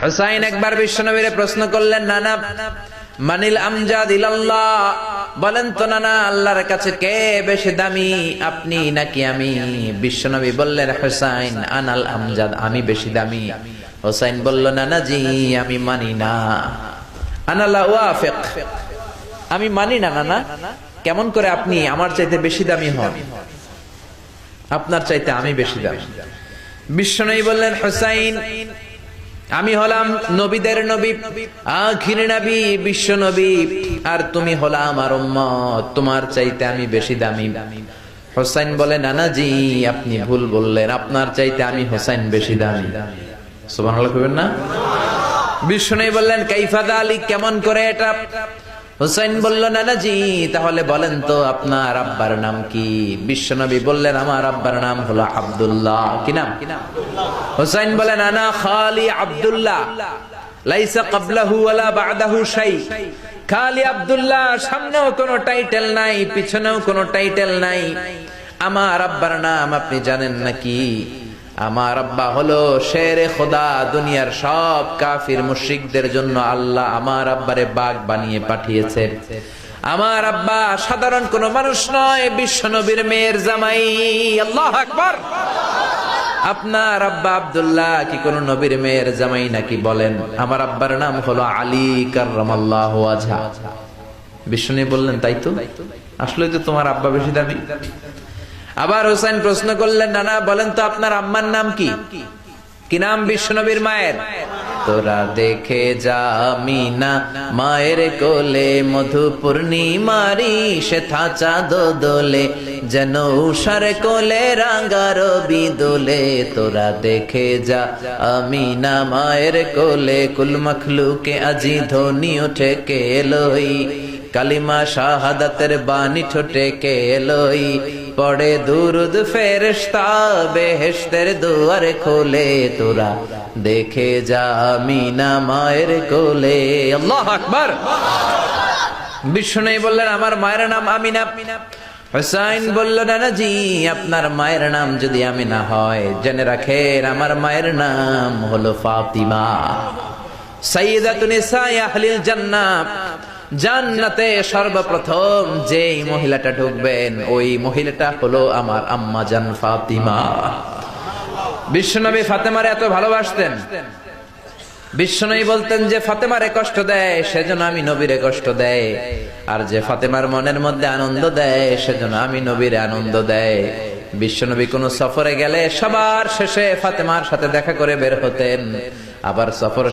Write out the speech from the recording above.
হুসাইন একবার বিশ্বনবীরে প্রশ্ন করলেন, নানা মানিল আমজাদ ইলাল্লাহ, বলেন তো নানা আল্লাহর কাছে কে বেশি দামি, আপনি নাকি আমি? বিশ্বনবী বললেন, হুসাইন আনাল আমজাদ, আমি বেশি দামি। হুসাইন বলল, নানা জি আমি মানি না, আনা লা ওয়াফিক, আমি মানি না নানা। কেমন করে আপনি আমার চাইতে বেশি দামি হন? আপনার চাইতে আমি বেশি দামি। বিশ্বনবী বললেন, হুসাইন আমি হলাম নবীদের নবী, আখির নবী বিশ্ব নবী, আর তুমি হলা আমার উম্মত, তোমার চাইতে আমি বেশি দামি। হুসাইন বলে, নানা জি আপনি ভুল বললেন, আপনার চাইতে আমি হুসাইন বেশি দামি। সুবহানাল্লাহ কইবেন না? বিশ্বনবী বললেন, কাইফা যালিক, কেমন করে এটা? হুসাইন বলল, নানা জি তাহলে বলেন তো আপনার আব্বার নাম কি? বিশ্বনবী বললেন, আমার আব্বার নাম হলো আব্দুল্লাহ। কি নাম? হুসাইন বলেন, আনা খালি আব্দুল্লাহ, লাইসা ক্বাবলাহু ওয়ালা বা'দাহু শাই। খালি আব্দুল্লাহ, সামনেও কোনো টাইটেল নাই, পিছনেও কোনো টাইটেল নাই। আমার আব্বার নাম আপনি জানেন নাকি? আমার আব্বা হলো শেরে খোদা, দুনিয়ার সব কাফির মুশরিকদের জন্য আল্লাহ আমার আব্বারে বাগ বানিয়ে পাঠিয়েছে। আমার আব্বা সাধারণ কোন মানুষ নয়, বিশ্বনবীর মেয়ের জামাই। আল্লাহু আকবার। আপনার আব্বা আব্দুল্লাহ কি কোন নবীর মেয়ের জামাই নাকি? বলেন। আমার আব্বার নাম হলো আলী কাররামাল্লাহু ওয়াজহা। বিশ্বনবী বললেন, তাই তো, আসলে তো তোমার আব্বা বেশি দামি। আবার হুসাইন প্রশ্ন করলেন, নানা বলেন তো আপনার আম্মার নাম কি? কি নাম বিশ্বনবীর মায়ের? তোরা দেখে যা আমিনা মায়ের কোলে, মধু পূর্ণিমারি সেথা চাঁদ দোলে, যেন উষার কোলে রাঙা রবি দোলে। তোরা দেখে যা আমিনা মায়ের কোলে, কুল মখলুকে আজি ধ্বনি ওঠে কে এলোই, কালিমা শাহাদাতের বাণী ঠোঁটে কে এলোই, পড়ে দুরুদ ফেরেশতা বেহেশতের দুয়ার খোলে। তোরা দেখে যা আমিনা মায়ের কোলে। আল্লাহু আকবার। বিশ্বনবী বললেন, আমার মায়ের নাম আমিনা। হুসাইন বলল, নানা জি আপনার মায়ের নাম যদি আমিনা হয়, জেনে রাখেন আমার মায়ের নাম হলো ফাতিমা, সাইয়্যিদাতুন নিসাই আহলিল জান্নাহ। জান্নাতে সর্বপ্রথম যেই মহিলাটা ঢুকবেন, ওই মহিলাটা হলো আমার আম্মা জান ফাতিমা। বিশ্বনবী ফাতেমারে এত ভালোবাসতেন, বিশ্বনবী বলতেন যে ফাতেমারে কষ্ট দেয় সেজন্য আমি নবীরে কষ্ট দেয়, আর যে ফাতেমার মনের মধ্যে আনন্দ দেয় সেজন্য আমি নবীরে আনন্দ দেয়। বিশ্বনবী কোন সফরে গেলে সবার শেষে ফাতেমার সাথে দেখা করে বের হতেন, আবার সফর